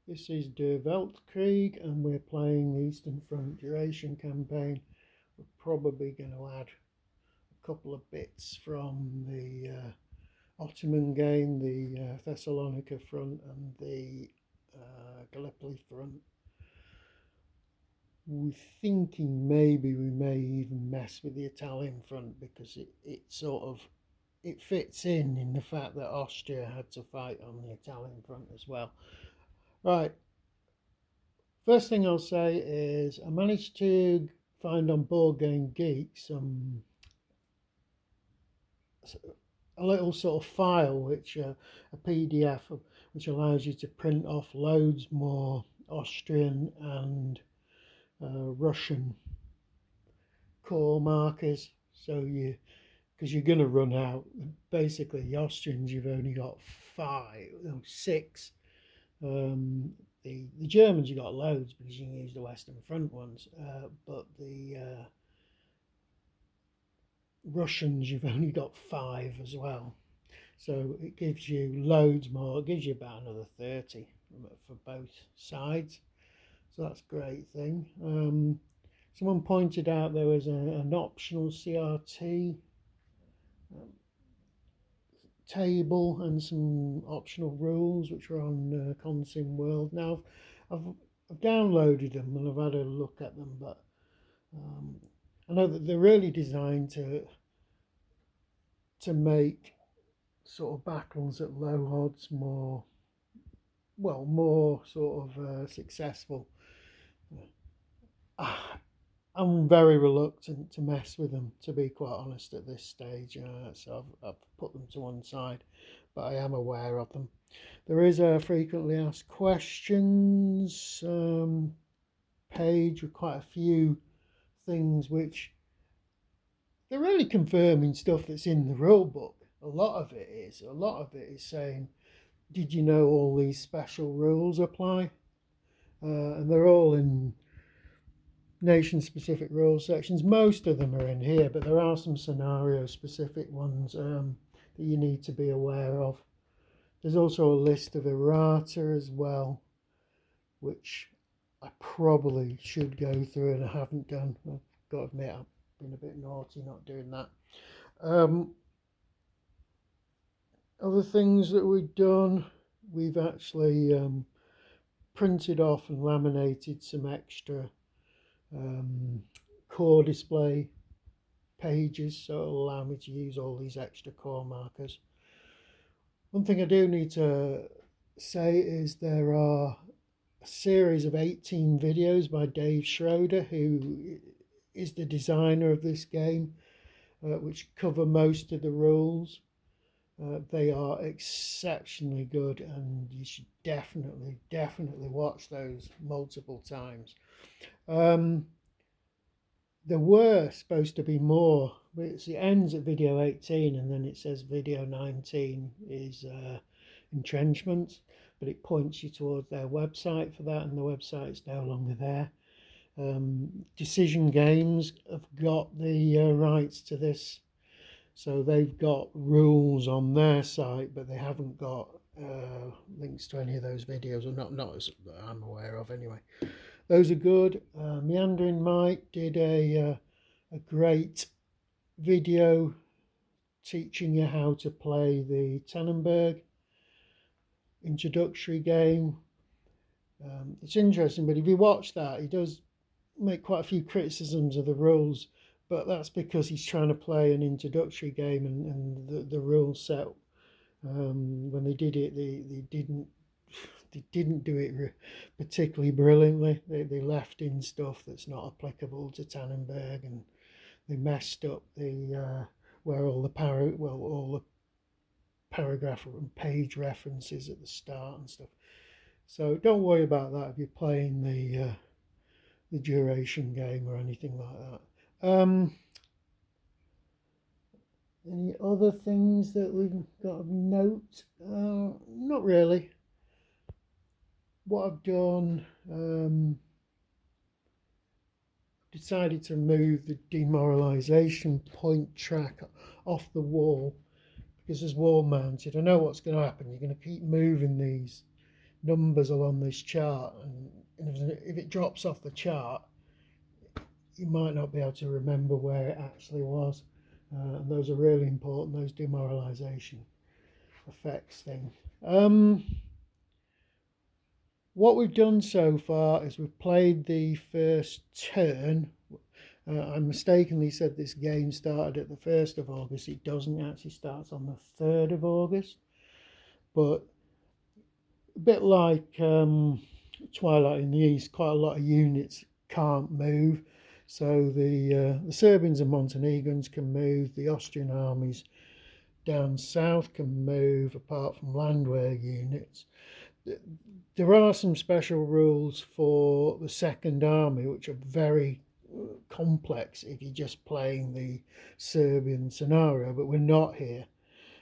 This is the Weltkrieg and we're playing the Eastern Front duration campaign. We're probably going to add a couple of bits from the Ottoman game, the Thessalonica front and the Gallipoli front. We're thinking maybe we may even mess with the Italian front because it fits in the fact that Austria had to fight on the Italian front as well. Right, first thing I'll say is I managed to find on Board Game Geek a little sort of file, which a PDF, which allows you to print off loads more Austrian and Russian core markers. So because you're going to run out. Basically, the Austrians, you've only got 6. The Germans, you got loads because you can use the Western Front ones, but the Russians, you've only got 5 as well. So it gives you loads more. It gives you about another 30 for both sides. So that's a great thing. Someone pointed out there was an optional CRT table and some optional rules which are on Consim World. Now I've downloaded them and I've had a look at them, but I know that they're really designed to make sort of battles at low odds more sort of successful. I'm very reluctant to mess with them, to be quite honest, at this stage. So I've put them to one side, but I am aware of them. There is a frequently asked questions page with quite a few things which they're really confirming stuff that's in the rule book. A lot of it is saying, did you know all these special rules apply? And they're all in nation-specific rules sections. Most of them are in here, but there are some scenario-specific ones that you need to be aware of. There's also a list of errata as well, which I probably should go through and I haven't done. I've got to admit I've been a bit naughty not doing that. Other things that we've done, we've actually printed off and laminated some extra core display pages, so it'll allow me to use all these extra core markers. One thing I do need to say is there are a series of 18 videos by Dave Schroeder, who is the designer of this game, which cover most of the rules. They are exceptionally good and you should definitely watch those multiple times. There were supposed to be more, but it ends at video 18 and then it says video 19 is entrenchment, but it points you towards their website for that, and the website is no longer there. Decision Games have got the rights to this, so they've got rules on their site, but they haven't got links to any of those videos, or not as I'm aware of anyway. Those are good. Meandering Mike did a great video teaching you how to play the Tannenberg introductory game. It's interesting, but if you watch that, he does make quite a few criticisms of the rules, but that's because he's trying to play an introductory game, and the rule set, when they did it, they didn't do it particularly brilliantly. They left in stuff that's not applicable to Tannenberg, and they messed up the where all the paragraph and page references at the start and stuff. So don't worry about that if you're playing the duration game or anything like that. Any other things that we've got of note? Not really. What I've done, decided to remove the demoralization point track off the wall because it's wall mounted. I know what's going to happen. You're going to keep moving these numbers along this chart, and if it drops off the chart, you might not be able to remember where it actually was. And those are really important, those demoralization effects thing. What we've done so far is we've played the first turn. I mistakenly said this game started at the 1st of August. It doesn't, actually starts on the 3rd of August. But a bit like Twilight in the East, quite a lot of units can't move. So the Serbians and Montenegrins can move, the Austrian armies down south can move, apart from landwehr units. There are some special rules for the Second Army, which are very complex if you're just playing the Serbian scenario, but we're not here.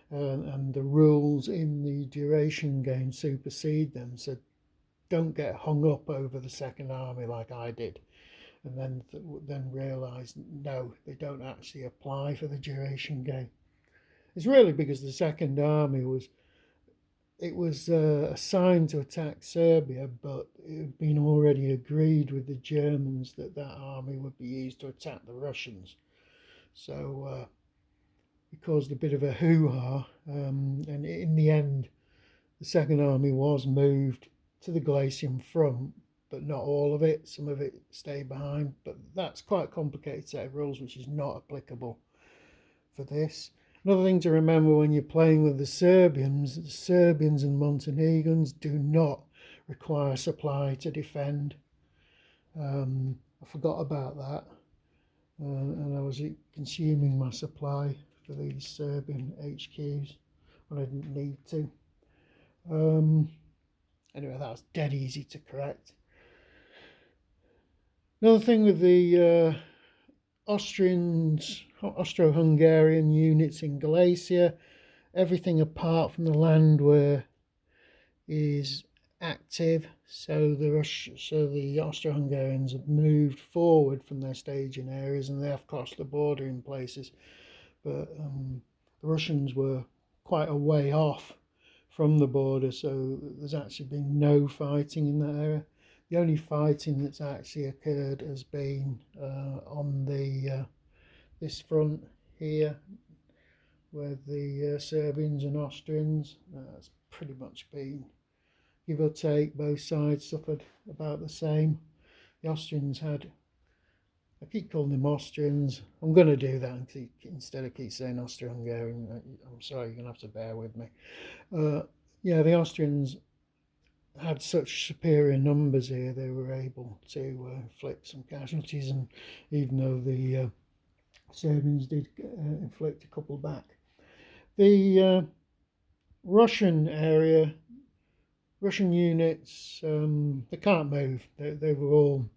And the rules in the duration game supersede them, so don't get hung up over the Second Army like I did, and then realise no, they don't actually apply for the duration game. It's really because the Second Army was assigned to attack Serbia, but it had been already agreed with the Germans that that army would be used to attack the Russians. So it caused a bit of a hoo-ha, and in the end, the Second Army was moved to the Galician front, but not all of it. Some of it stayed behind, but that's quite a complicated set of rules, which is not applicable for this. Another thing to remember when you're playing with the Serbians and Montenegrins do not require supply to defend. I forgot about that, and I was consuming my supply for these Serbian HQs when I didn't need to. Anyway, that was dead easy to correct. Another thing with the Austro-Hungarian units in Galicia, everything apart from the landwehr is active. So the Austro-Hungarians have moved forward from their staging areas and they have crossed the border in places. But the Russians were quite a way off from the border, so there's actually been no fighting in that area. The only fighting that's actually occurred has been on the this front here with the Serbians and Austrians. That's pretty much been, give or take, both sides suffered about the same. The Austrians had, I keep calling them Austrians, I'm going to do that instead of keep saying Austro-Hungarian. I'm sorry, you're going to have to bear with me. Yeah, the Austrians had such superior numbers here, they were able to inflict some casualties, and even though the Serbians did inflict a couple back. The Russian area, Russian units, they can't move. They were all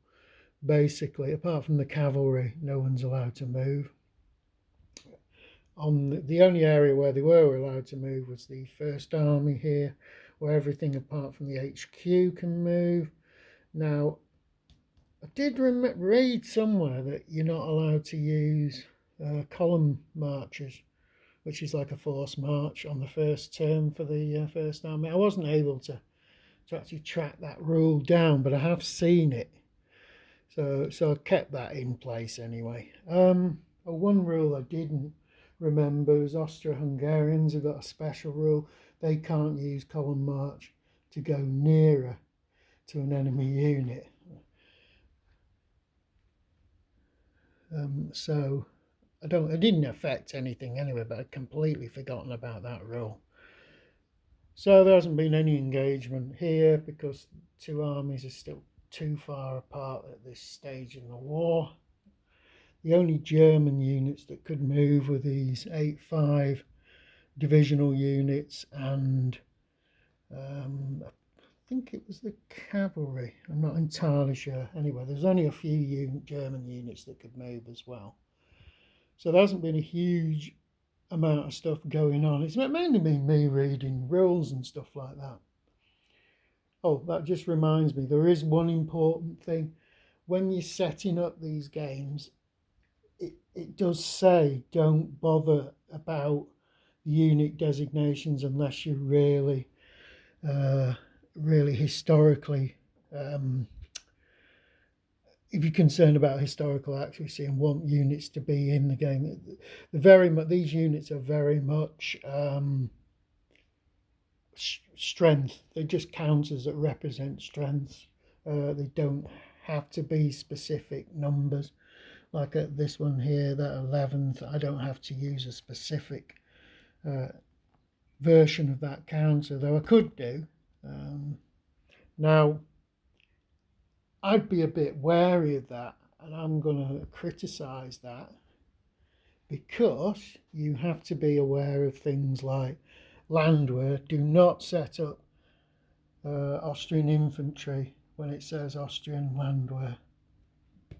basically, apart from the cavalry, no one's allowed to move. On the only area where they were allowed to move was the First Army here, where everything apart from the HQ can move. Now, I did read somewhere that you're not allowed to use column marches, which is like a forced march on the first term for the First Army. I wasn't able to actually track that rule down, but I have seen it. So I kept that in place anyway. One rule I didn't remember was Austro-Hungarians have got a special rule. They can't use column march to go nearer to an enemy unit. So it didn't affect anything anyway, but I'd completely forgotten about that rule. So there hasn't been any engagement here because two armies are still too far apart at this stage in the war. The only German units that could move were these 8-5 divisional units and I think it was the cavalry. I'm not entirely sure. Anyway, there's only a few German units that could move as well. So there hasn't been a huge amount of stuff going on. It's mainly been me reading rules and stuff like that. Oh, that just reminds me, there is one important thing. When you're setting up these games, it does say don't bother about unit designations unless you're really really historically, if you're concerned about historical accuracy and want units to be in the game, these units are very much strength. They're just counters that represent strengths. They don't have to be specific numbers. Like at this one here, that 11th, I don't have to use a specific version of that counter, though I could do. Now, I'd be a bit wary of that, and I'm going to criticise that, because you have to be aware of things like landwehr. Do not set up Austrian infantry when it says Austrian landwehr,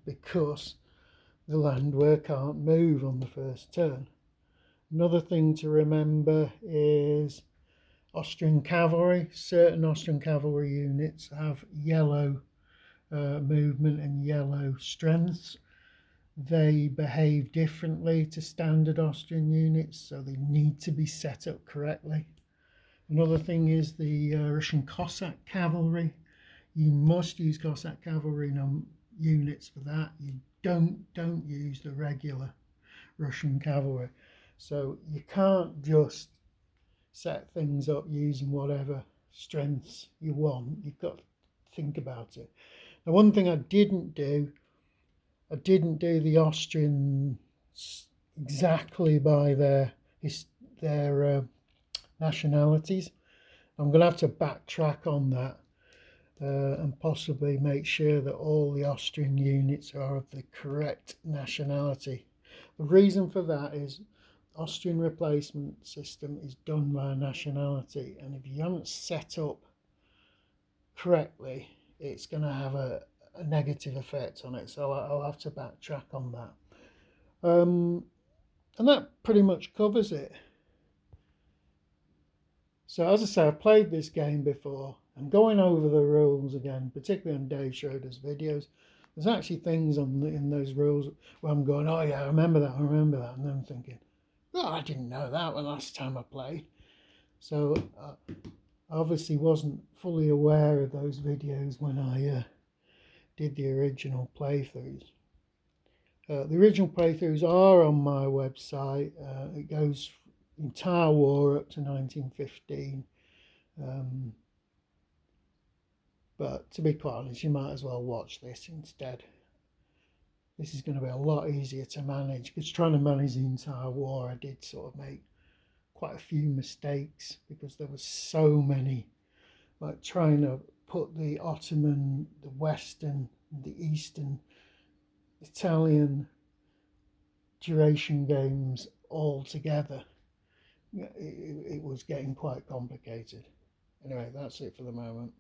because the landwehr can't move on the first turn. Another thing to remember is Austrian cavalry. Certain Austrian cavalry units have yellow movement and yellow strengths. They behave differently to standard Austrian units, so they need to be set up correctly. Another thing is the Russian Cossack cavalry. You must use Cossack cavalry units for that. You don't use the regular Russian cavalry. So you can't just set things up using whatever strengths you want. You've got to think about it. Now, one thing I didn't do the Austrians exactly by their nationalities. I'm going to have to backtrack on that and possibly make sure that all the Austrian units are of the correct nationality. The reason for that is Austrian replacement system is done by nationality, and if you haven't set up correctly, it's going to have a negative effect on it, so I'll have to backtrack on that. And that pretty much covers it. So as I say, I've played this game before. I'm going over the rules again, particularly on Dave Schroeder's videos. There's actually things in those rules where I'm going, oh yeah, I remember that, and then I'm thinking, oh, I didn't know that the last time I played. So I obviously wasn't fully aware of those videos when I did the original playthroughs. The original playthroughs are on my website. It goes entire war up to 1915. But to be quite honest, you might as well watch this instead. This is going to be a lot easier to manage, because trying to manage the entire war, I did sort of make quite a few mistakes because there was so many, like trying to put the Ottoman, the Western, the Eastern, Italian duration games all together. It was getting quite complicated. Anyway, that's it for the moment.